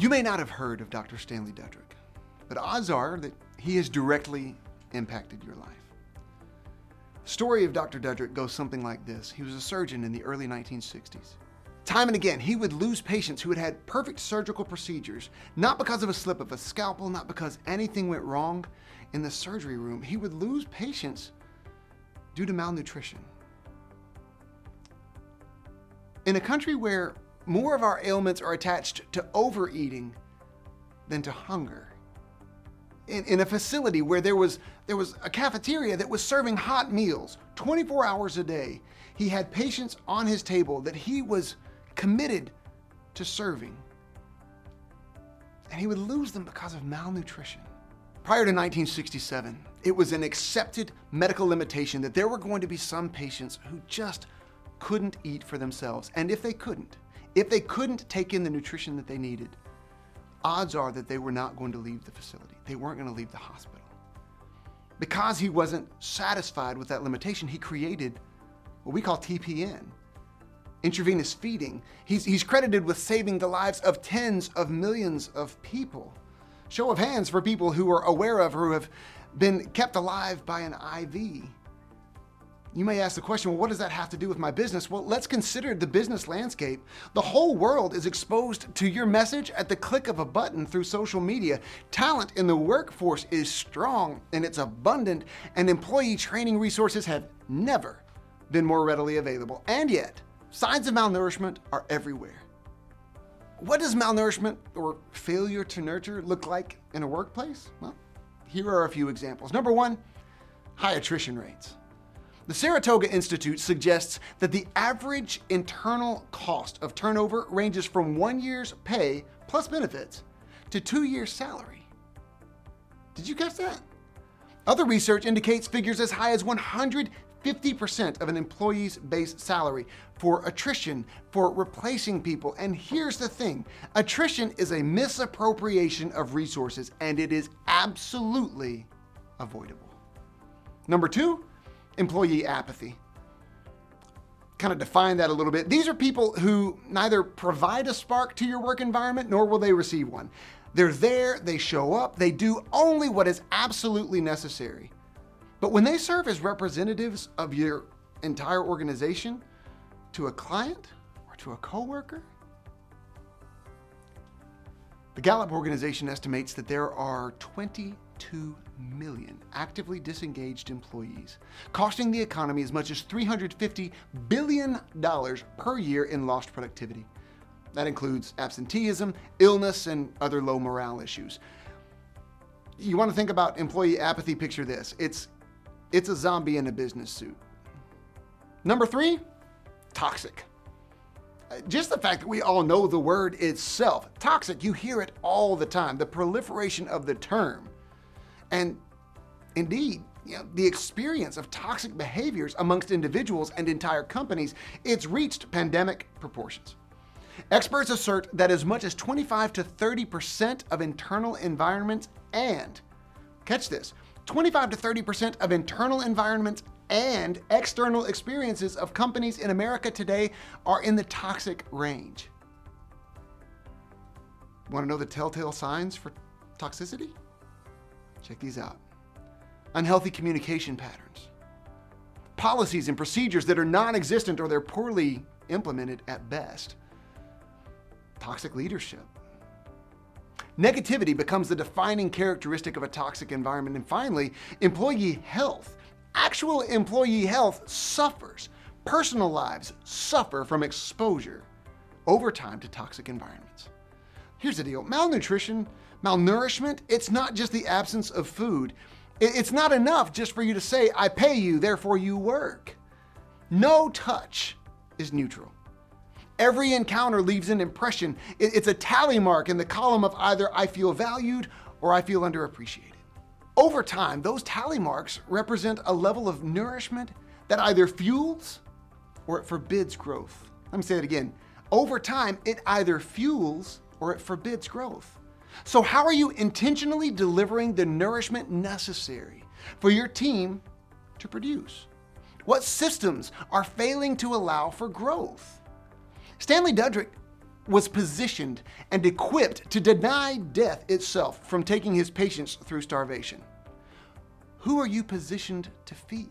You may not have heard of Dr. Stanley Dudrick, but odds are that he has directly impacted your life. The story of Dr. Dudrick goes something like this. He was a surgeon in the early 1960s. Time and again, he would lose patients who had had perfect surgical procedures, not because of a slip of a scalpel, not because anything went wrong in the surgery room. He would lose patients due to malnutrition. In a country where more of our ailments are attached to overeating than to hunger, in a facility where there was a cafeteria that was serving hot meals 24 hours a day, he had patients on his table that he was committed to serving. And he would lose them because of malnutrition. Prior to 1967, it was an accepted medical limitation that there were going to be some patients who just couldn't eat for themselves. And if they couldn't take in the nutrition that they needed, odds are that they were not going to leave the facility. They weren't going to leave the hospital. Because he wasn't satisfied with that limitation, he created what we call TPN, intravenous feeding. He's credited with saving the lives of tens of millions of people. Show of hands for people who are aware of or who have been kept alive by an IV. You may ask the question, well, what does that have to do with my business? Well, let's consider the business landscape. The whole world is exposed to your message at the click of a button through social media. Talent in the workforce is strong and it's abundant, and employee training resources have never been more readily available. And yet, signs of malnourishment are everywhere. What does malnourishment or failure to nurture look like in a workplace? Well, here are a few examples. Number one, high attrition rates. The Saratoga Institute suggests that the average internal cost of turnover ranges from 1 year's pay plus benefits to 2 years' salary. Did you catch that? Other research indicates figures as high as 150% of an employee's base salary for attrition, for replacing people. And here's the thing, attrition is a misappropriation of resources, and it is absolutely avoidable. Number two, employee apathy. Kind of define that a little bit. These are people who neither provide a spark to your work environment, nor will they receive one. They're there, they show up, they do only what is absolutely necessary. But when they serve as representatives of your entire organization to a client or to a coworker, the Gallup organization estimates that there are 22 million actively disengaged employees, costing the economy as much as $350 billion per year in lost productivity. That includes absenteeism, illness, and other low morale issues. You want to think about employee apathy, picture this. It's a zombie in a business suit. Number three, toxic. Just the fact that we all know the word itself, toxic, you hear it all the time, the proliferation of the term. And indeed, the experience of toxic behaviors amongst individuals and entire companies, it's reached pandemic proportions. Experts assert that as much as 25 to 30% of internal environments and, catch this, 25 to 30% of internal environments and external experiences of companies in America today are in the toxic range. Want to know the telltale signs for toxicity? Check these out. Unhealthy communication patterns. Policies and procedures that are non-existent or they're poorly implemented at best. Toxic leadership. Negativity becomes the defining characteristic of a toxic environment. And finally, employee health. Actual employee health suffers. Personal lives suffer from exposure over time to toxic environments. Here's the deal. Malnourishment, it's not just the absence of food. It's not enough just for you to say, I pay you, therefore you work. No touch is neutral. Every encounter leaves an impression. It's a tally mark in the column of either I feel valued or I feel underappreciated. Over time, those tally marks represent a level of nourishment that either fuels or it forbids growth. Let me say that again. Over time, it either fuels or it forbids growth. So how are you intentionally delivering the nourishment necessary for your team to produce? What systems are failing to allow for growth? Stanley Dudrick was positioned and equipped to deny death itself from taking his patients through starvation. Who are you positioned to feed?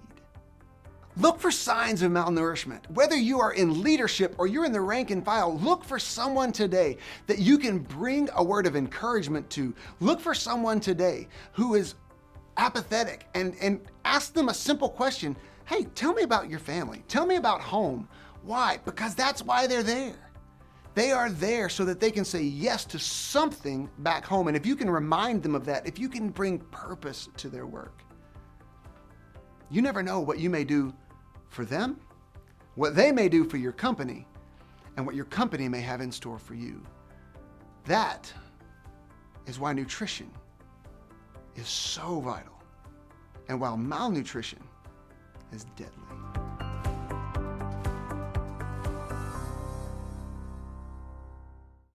Look for signs of malnourishment. Whether you are in leadership or you're in the rank and file, look for someone today that you can bring a word of encouragement to. Look for someone today who is apathetic and ask them a simple question. Hey, tell me about your family. Tell me about home. Why? Because that's why they're there. They are there so that they can say yes to something back home. And if you can remind them of that, if you can bring purpose to their work, you never know what you may do for them, what they may do for your company, and what your company may have in store for you. That is why nutrition is so vital, and while malnutrition is deadly.